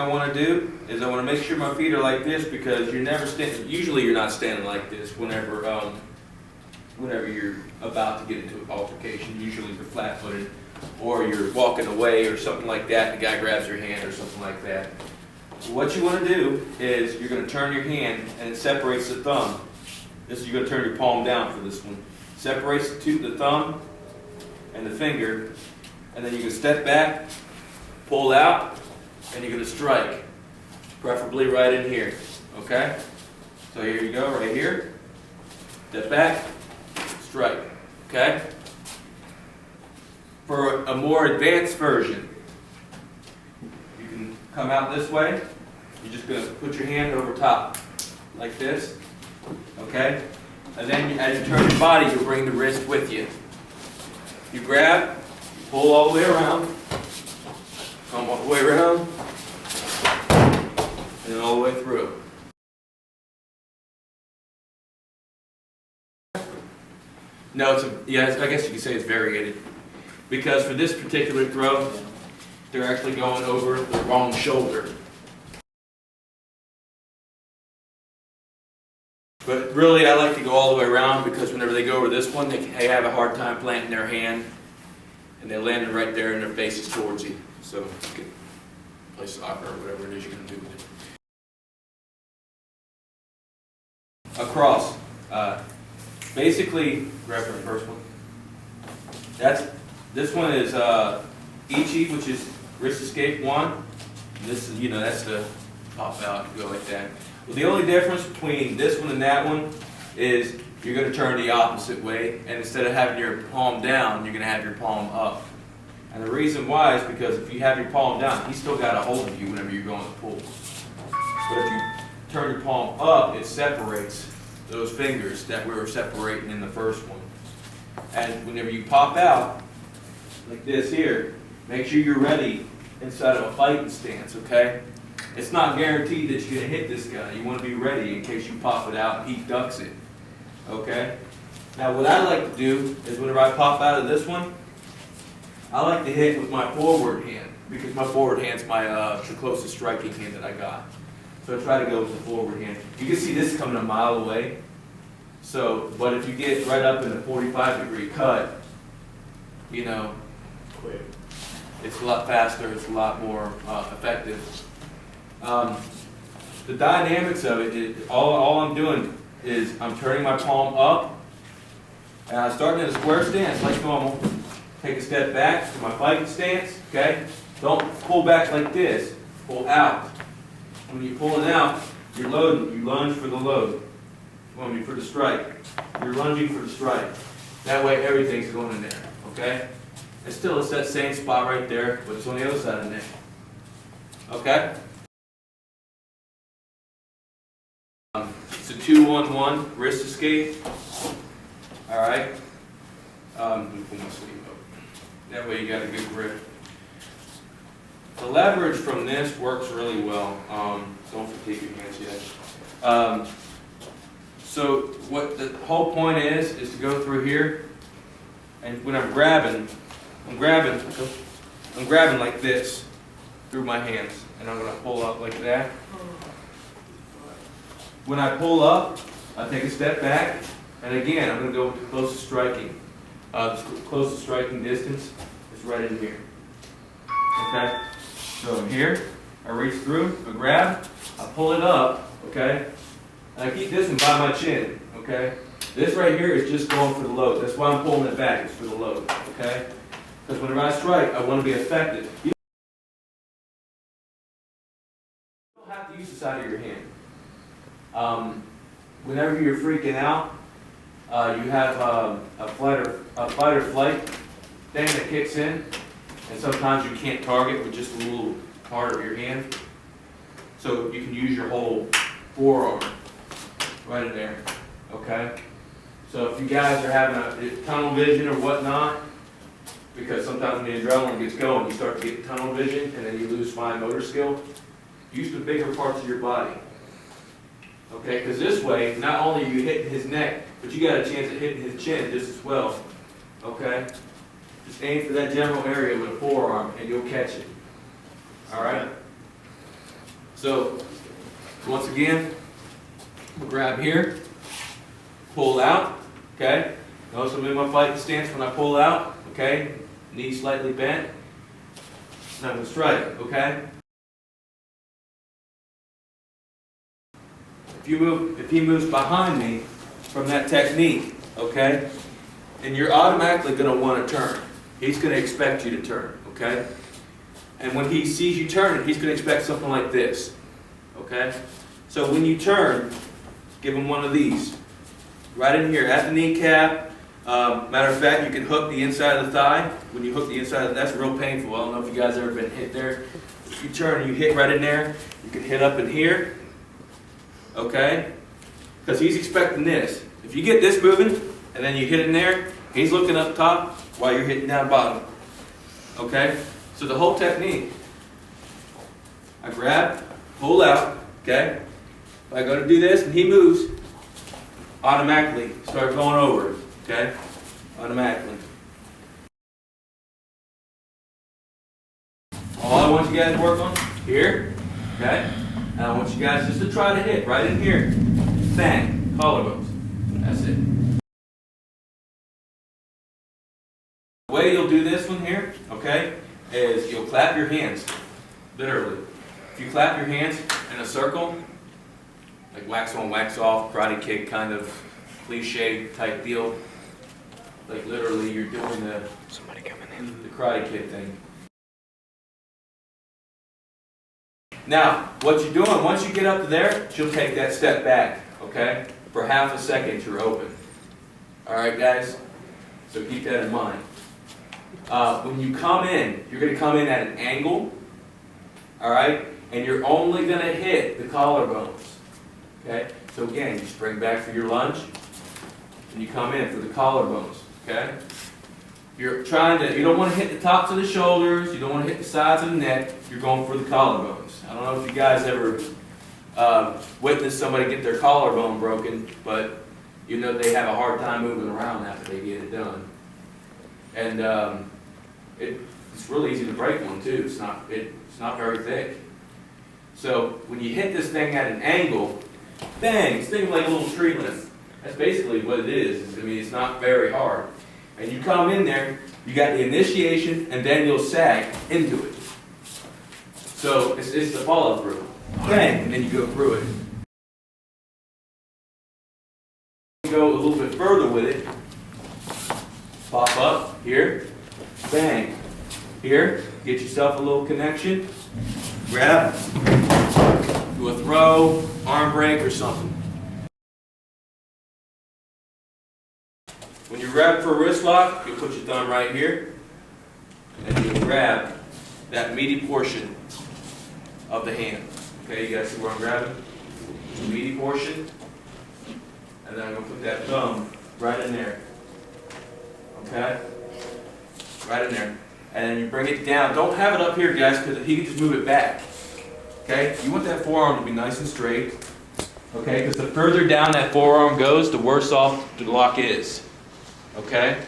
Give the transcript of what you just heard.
I want to do is I want to make sure my feet are like this, because you're never standing, usually you're not standing like this whenever you're about to get into an altercation. Usually you're flat-footed, or you're walking away or something like that, and the guy grabs your hand or something like that. What you want to do is you're going to turn your hand, and it separates the thumb. This is, you're going to turn your palm down for this one. Separates the thumb and the finger, and then you can step back, pull out, and you're going to strike, preferably right in here. Okay? So here you go, right here. Step back, strike. Okay? For a more advanced version, you can come out this way. You're just going to put your hand over top, like this. Okay? And then as you turn your body, you'll bring the wrist with you. You grab, you pull all the way around, come all the way around, and all the way through. No, I guess you could say it's variegated. Because for this particular throw, they're actually going over the wrong shoulder. But really, I like to go all the way around, because whenever they go over this one, they have a hard time planting their hand, and they land it right there and their face is towards you. So you can play soccer or whatever it is you're going to do with it. Across. Basically, grab the first one. This one is Ichi, which is wrist escape 1. And this is, that's the pop out, go like that. Well, the only difference between this one and that one is you're going to turn the opposite way, and instead of having your palm down, you're going to have your palm up. And the reason why is because if you have your palm down, he's still got a hold of you whenever you're going to pull. But if you turn your palm up, it separates those fingers that we were separating in the first one. And whenever you pop out, like this here, make sure you're ready inside of a fighting stance, okay? It's not guaranteed that you're going to hit this guy. You want to be ready in case you pop it out and he ducks it, okay? Now what I like to do is whenever I pop out of this one, I like to hit with my forward hand, because my forward hand's the closest striking hand that I got. So I try to go with the forward hand. You can see this coming a mile away. So, but if you get right up in a 45-degree cut, it's a lot faster, it's a lot more effective. The dynamics of it is, all I'm doing is I'm turning my palm up, and I'm starting in a square stance like normal. Take a step back to my fighting stance, okay? Don't pull back like this, pull out. When you're pulling out, you're loading, you lunge for the load. For the strike. You're lunging for the strike. That way everything's going in there, okay? And still it's that same spot right there, but it's on the other side of the neck. Okay? It's a 2-1-1 wrist escape. Alright? Let me pull my sleeve up. That way you got a good grip. The leverage from this works really well. Don't fatigue your hands yet. So what the whole point is to go through here, and when I'm grabbing like this through my hands, and I'm going to pull up like that. When I pull up, I take a step back, and again I'm going to go with the closest striking. The closest striking distance is right in here. Okay. So here, I reach through, I grab, I pull it up. Okay. And I keep this one by my chin, okay? This right here is just going for the load. That's why I'm pulling it back, it's for the load, okay? Because whenever I strike, I want to be effective. You don't have to use the side of your hand. Whenever you're freaking out, you have a fight or flight thing that kicks in, and sometimes you can't target with just a little part of your hand. So you can use your whole forearm. Right in there, okay? So if you guys are having a tunnel vision or whatnot, because sometimes when the adrenaline gets going, you start to get tunnel vision and then you lose fine motor skill, use the bigger parts of your body, okay? Because this way, not only are you hitting his neck, but you got a chance at hitting his chin just as well, okay? Just aim for that general area with a forearm and you'll catch it, all right? So, once again, we'll grab here, pull out, okay? Notice I'm in my fighting stance when I pull out, okay? Knee slightly bent. Now I'm going to strike, okay? If he moves behind me from that technique, okay, and you're automatically going to want to turn. He's going to expect you to turn, okay? And when he sees you turn, he's going to expect something like this, okay? So when you turn, give him one of these. Right in here, at the kneecap. Matter of fact, you can hook the inside of the thigh. When you hook the inside, that's real painful. I don't know if you guys ever been hit there. If you turn and you hit right in there, you can hit up in here, okay? Because he's expecting this. If you get this moving, and then you hit in there, he's looking up top while you're hitting down bottom, okay? So the whole technique, I grab, pull out, okay? If I go to do this and he moves, automatically start going over it, okay? Automatically. All I want you guys to work on, here, okay? And I want you guys just to try to hit right in here. Bang, collarbones. That's it. The way you'll do this one here, okay, is you'll clap your hands, literally. If you clap your hands in a circle, like wax on, wax off, karate kick kind of cliche type deal, like literally you're doing the karate kick thing. Now, what you're doing, once you get up to there, she'll take that step back, okay? For half a second, you're open. All right, guys? So keep that in mind. When you come in, you're going to come in at an angle, all right? And you're only going to hit the collarbones, okay? So again, you spring back for your lunge, and you come in for the collarbones, okay? You don't want to hit the tops of the shoulders, you don't want to hit the sides of the neck, you're going for the collarbones. I don't know if you guys ever witnessed somebody get their collarbone broken, but you know they have a hard time moving around after they get it done. And it's really easy to break one too. It's not very thick. So when you hit this thing at an angle, bang, it's thinking like a little tree limb. That's basically what it is. I mean, it's not very hard. And you come in there, you got the initiation, and then you'll sag into it. So it's the follow through. Bang, and then you go through it. Go a little bit further with it. Pop up here, bang. Here, get yourself a little connection. Grab, do a throw, arm break, or something. When you grab for a wrist lock, you'll put your thumb right here, and you'll grab that meaty portion of the hand. Okay, you guys see where I'm grabbing? The meaty portion, and then I'm going to put that thumb right in there. Okay? Right in there. And then you bring it down. Don't have it up here, guys, because he can just move it back. Okay? You want that forearm to be nice and straight. Okay? Because the further down that forearm goes, the worse off the lock is. Okay?